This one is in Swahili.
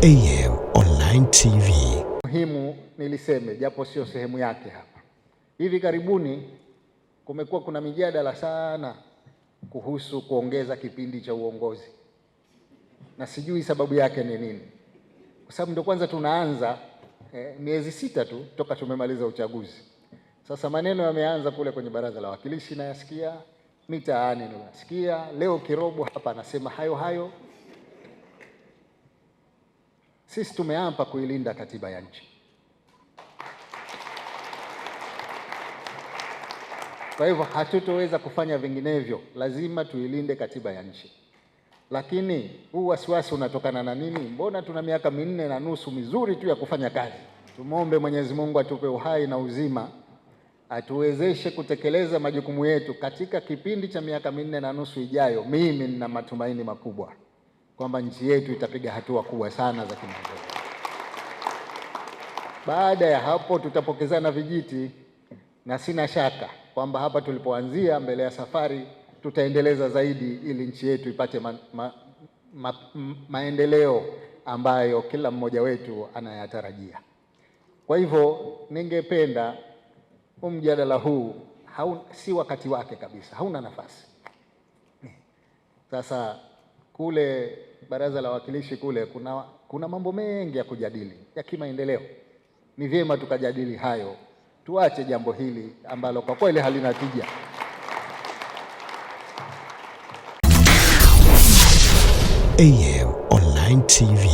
AM Online TV. Muhimu niliseme japo sio sehemu yake hapa. Hivi karibuni kumekuwa kuna mijadala sana kuhusu kuongeza kipindi cha uongozi. Na sijui sababu yake ni nini. Kwa sababu ndio kwanza tunaanza miezi 6 tu toka tumemaliza uchaguzi. Sasa maneno yameanza kule kwenye Baraza la Wawakilishi na yasikia, mitaani nasikia, leo Kirobo hapa anasema hayo hayo. Sisi tumeapa kuilinda katiba ya nchi. Kwa hivyo hatutoweza kufanya vinginevyo, lazima tuilinde katiba ya nchi. Lakini huu wasiwasi unatokana na nini? Mbona tuna miaka 4.5 mizuri tu ya kufanya kazi. Tumombe Mwenyezi Mungu atupe uhai na uzima, atuwezeshe kutekeleza majukumu yetu katika kipindi cha miaka 4.5 ijayo. Mimi nina matumaini makubwa kwamba nchi yetu itapiga hatua kubwa sana za kimaendeleo. Baada ya hapo tutapokezana vijiti, na sina shaka kwamba hapa tulipoanzia mbele ya safari tutaendeleza zaidi ili nchi yetu ipate maendeleo ambayo kila mmoja wetu anayatarajia. Kwa hivyo ningependa mjadala huu si wakati wake kabisa, hauna nafasi. Sasa kule Baraza la Wawakilishi kule kuna mambo mengi ya kujadili ya kimaendeleo. Ni vyema tukajadili hayo, tuache jambo hili ambalo kwa kweli halina tija. AM Online TV.